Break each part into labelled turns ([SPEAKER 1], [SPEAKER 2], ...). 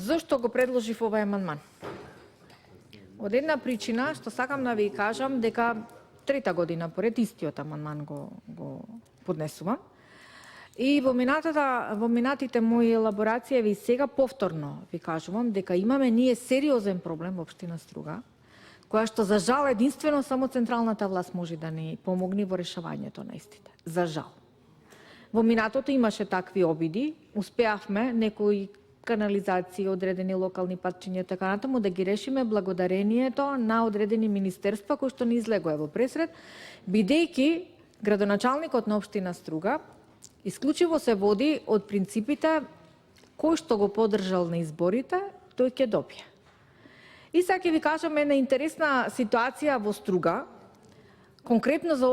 [SPEAKER 1] Зошто го предложив овој амандман? Од една причина што сакам да ви кажам дека трета година поред истиот амандман го поднесувам. И во минатите мои елаборации ви сега повторно ви кажувам дека имаме ние сериозен проблем во општина Струга, која што за жал единствено само централната власт може да ни помогне во решавањето на истите. За жал. Во минатото имаше такви обиди, успеавме некои канализации, одредени локални патчиња така натаму да ги решиме благодарението на одредени министерства кои што ни излегоа во пресред, бидејќи градоначалникот на општина Струга исклучиво се води од принципите кој што го поддржал на изборите, тој ќе добие. И сега ќе ви кажам една интересна ситуација во Струга, конкретно за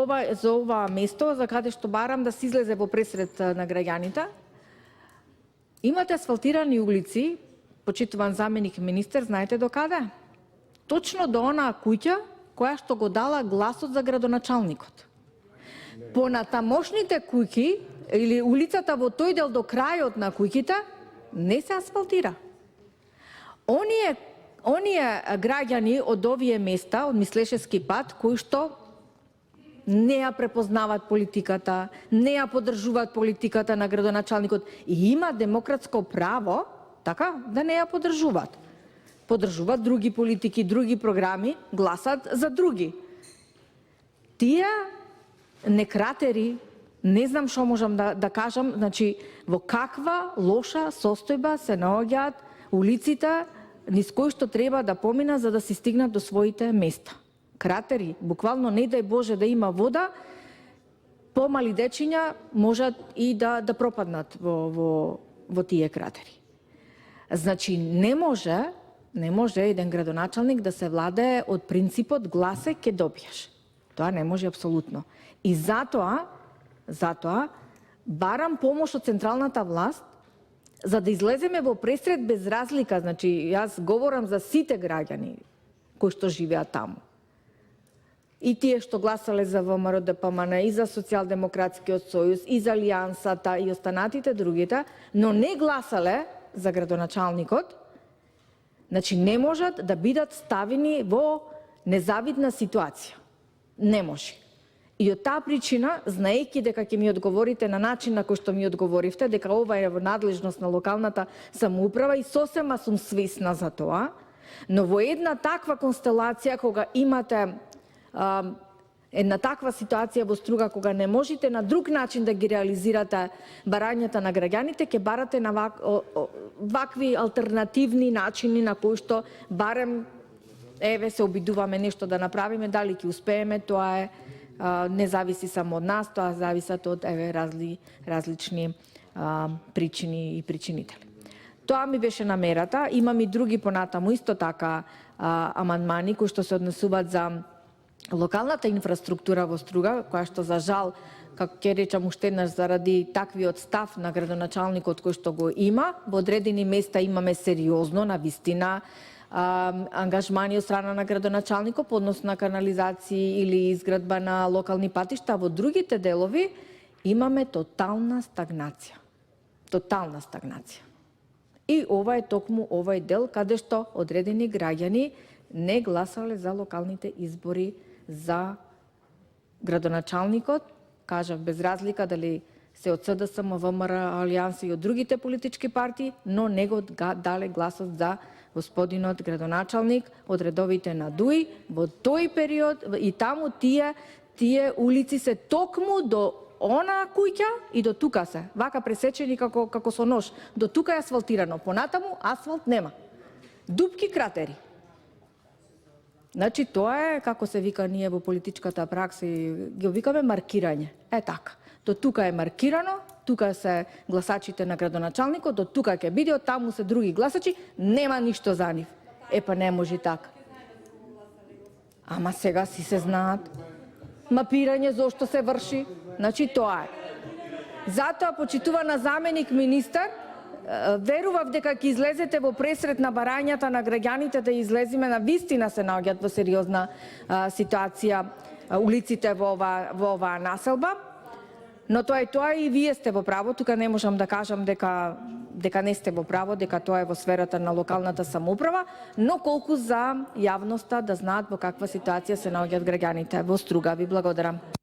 [SPEAKER 1] ова место, за каде што барам да се излезе во пресред на граѓаните. Имате асфалтирани улици, почитуван заменик министер, знаете до каде? Точно до онаа куќа која што го дала гласот за градоначалникот. Понатамошните куќи или улицата во тој дел до крајот на куќите не се асфалтира. Оние граѓани од овие места, од Мислешевски пат, кои што не ја препознаваат политиката, не ја поддржуваат политиката на градоначалникот и има демократско право, така, да не ја поддржуваат. Поддржуваат други политики, други програми, гласат за други. Тие некратери, не знам што можам да кажам, значи во каква лоша состојба се наоѓаат улиците низ кои што треба да помина за да се стигнат до своите места. Кратери, буквално не дај Боже да има вода, помали дечиња можат и да пропаднат во тие кратери. Значи не може еден градоначалник да се владее од принципот гласе ќе добиеш. Тоа не може апсолутно. И затоа барам помош од централната власт за да излеземе во пресред без разлика, значи јас говорам за сите граѓани кои што живеат таму. И тие што гласале за ВМРО ДПМН, и за Социјалдемократскиот сојуз, и за Алијансата, и останатите другите, но не гласале за градоначалникот, значи не можат да бидат ставени во незавидна ситуација. Не може. И од таа причина, знаејќи дека ќе ми одговорите на начин на кој што ми одговоривте, дека ова е во надлежност на локалната самоуправа и сосема сум свесна за тоа, но во една таква констелација кога имате една таква ситуација во Струга кога не можете на друг начин да ги реализирате барањата на граѓаните, ќе барате на вакви алтернативни начини на кои што барем се обидуваме нешто да направиме, дали ќе успееме, тоа не зависи само од нас, тоа зависат од различни причини и причинители. Тоа ми беше намерата, имам и други понатаму исто така амандмани кои што се однесуваат за локалната инфраструктура во Струга, која што за жал, како ќе речам уште еднаш, заради таквиот став на градоначалникот кој што го има, во одредени места имаме сериозно, навистина, ангажмани од страна на градоначалникот по однос на канализации или изградба на локални патишта, во другите делови имаме тотална стагнација. Тотална стагнација. И ова е токму овој дел каде што одредени граѓани не гласале за локалните избори за градоначалникот, кажав без разлика дали се од СДСМ, ВМРО, Алијанса и од другите политички партии, но не го дале гласот за господинот градоначалник од редовите на ДУИ во тој период и таму тие улици се токму до она куќа и до тука се, вака пресечени како со нож. До тука е асфалтирано, понатаму асфалт нема. Дупки, кратери. Значи тоа е, како се вика ние во политичката пракса, ги викаме маркирање. Така. До тука е маркирано, тука се гласачите на градоначалникот, до тука ќе биде, од таму се други гласачи, нема ништо за нив. Па не може така. Ама сега си се знаат. Мапирање зошто се врши, значи тоа е. Затоа, почитувана заменик министер, верував дека ќе излезете во пресред на барањата на граѓаните, да излеземе на вистина се наоѓаат во сериозна ситуација улиците во оваа населба. Но тоа и вие сте во право, тука не можам да кажам дека дека не сте во право, дека тоа е во сферата на локалната самоуправа, но колку за јавноста да знаат во каква ситуација се наоѓаат граѓаните. Во Струга ви благодарам.